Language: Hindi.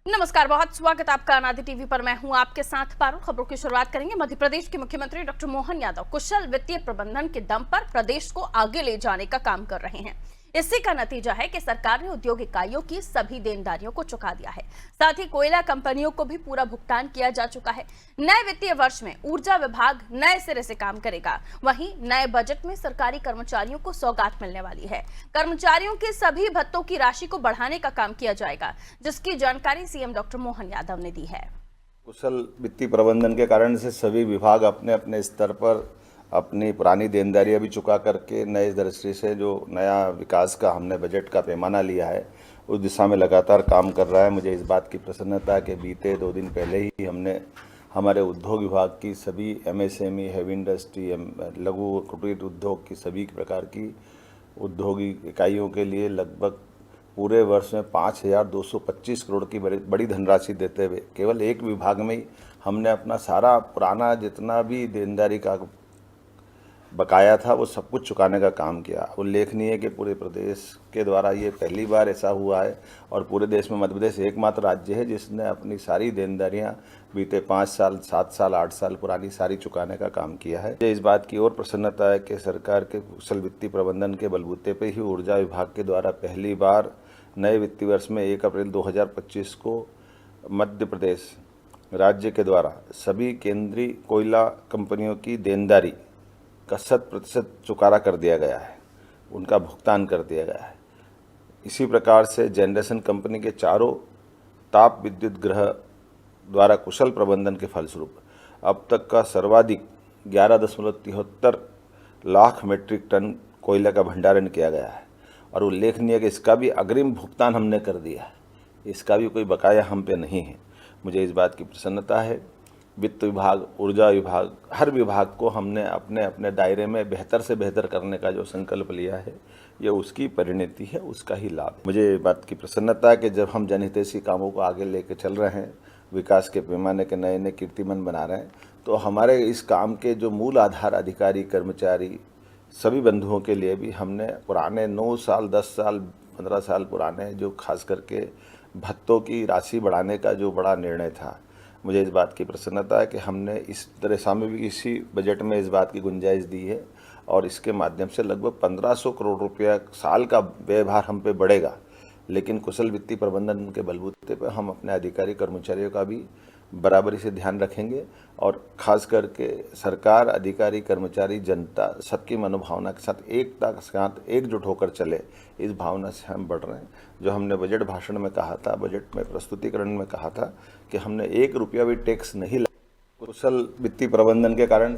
नमस्कार, बहुत स्वागत आपका अनादि टीवी पर। मैं हूं आपके साथ पारुल। खबरों की शुरुआत करेंगे। मध्य प्रदेश के मुख्यमंत्री डॉक्टर मोहन यादव कुशल वित्तीय प्रबंधन के दम पर प्रदेश को आगे ले जाने का काम कर रहे हैं। इसी का नतीजा है कि सरकार ने उद्योग इकाइयों की सभी देनदारियों को चुका दिया है। साथ ही कोयला कंपनियों को भी पूरा भुगतान किया जा चुका है। नए वित्तीय वर्ष में ऊर्जा विभाग नए सिरे से काम करेगा। वहीं नए बजट में सरकारी कर्मचारियों को सौगात मिलने वाली है। कर्मचारियों के सभी भत्तों की राशि को बढ़ाने का काम किया जाएगा, जिसकी जानकारी सीएम डॉक्टर मोहन यादव ने दी है। कुशल वित्तीय प्रबंधन के कारण से सभी विभाग अपने अपने स्तर पर अपनी पुरानी देनदारियां भी चुका करके नए दृष्टि से जो नया विकास का हमने बजट का पैमाना लिया है उस दिशा में लगातार काम कर रहा है। मुझे इस बात की प्रसन्नता है कि बीते 2 दिन पहले ही हमने हमारे उद्योग विभाग की सभी एमएसएमई, हैवी इंडस्ट्री, लघु कुटीर उद्योग की सभी प्रकार की औद्योगिक इकाइयों के लिए लगभग पूरे वर्ष में 5,225 करोड़ की बड़ी धनराशि देते हुए केवल एक विभाग में ही हमने अपना सारा पुराना जितना भी देनदारी का बकाया था वो सब कुछ चुकाने का काम किया। उल्लेखनीय है कि पूरे प्रदेश के द्वारा ये पहली बार ऐसा हुआ है और पूरे देश में मध्य प्रदेश एकमात्र राज्य है जिसने अपनी सारी देनदारियां बीते 5 साल, 7 साल, 8 साल पुरानी सारी चुकाने का काम किया है। मुझे इस बात की और प्रसन्नता है कि सरकार के कुशल वित्तीय प्रबंधन के बलबूते पर ही ऊर्जा विभाग के द्वारा पहली बार नए वित्तीय वर्ष में 1 अप्रैल 2025 को मध्य प्रदेश राज्य के द्वारा सभी केंद्रीय कोयला कंपनियों की देनदारी का 100% चुकारा कर दिया गया है, उनका भुगतान कर दिया गया है। इसी प्रकार से जनरेशन कंपनी के चारों ताप विद्युत गृह द्वारा कुशल प्रबंधन के फलस्वरूप अब तक का सर्वाधिक 11.73 लाख मीट्रिक टन कोयले का भंडारण किया गया है और उल्लेखनीय है कि इसका भी अग्रिम भुगतान हमने कर दिया है, इसका भी कोई बकाया हम पे नहीं है। मुझे इस बात की प्रसन्नता है। वित्त विभाग, ऊर्जा विभाग, हर विभाग को हमने अपने अपने दायरे में बेहतर से बेहतर करने का जो संकल्प लिया है ये उसकी परिणति है, उसका ही लाभ है। मुझे इस बात की प्रसन्नता है कि जब हम जनहितैषी कामों को आगे लेकर चल रहे हैं, विकास के पैमाने के नए नए कीर्तिमान बना रहे हैं, तो हमारे इस काम के जो मूल आधार अधिकारी, कर्मचारी, सभी बंधुओं के लिए भी हमने पुराने 9 साल, 10 साल, 15 साल पुराने जो खास करके भत्तों की राशि बढ़ाने का जो बड़ा निर्णय था, मुझे इस बात की प्रसन्नता है कि हमने इस तरह में भी इसी बजट में इस बात की गुंजाइश दी है और इसके माध्यम से लगभग 1500 करोड़ रुपया साल का व्ययभार हम पे बढ़ेगा। लेकिन कुशल वित्तीय प्रबंधन के बलबूते पर हम अपने अधिकारी कर्मचारियों का भी बराबरी से ध्यान रखेंगे और खास करके सरकार, अधिकारी, कर्मचारी, जनता सबकी मनोभावना के साथ एकता के साथ एकजुट होकर चले, इस भावना से हम बढ़ रहे हैं। जो हमने बजट भाषण में कहा था, बजट में प्रस्तुतिकरण में कहा था कि हमने 1 रुपया भी टैक्स नहीं लगा कुशल वित्तीय प्रबंधन के कारण।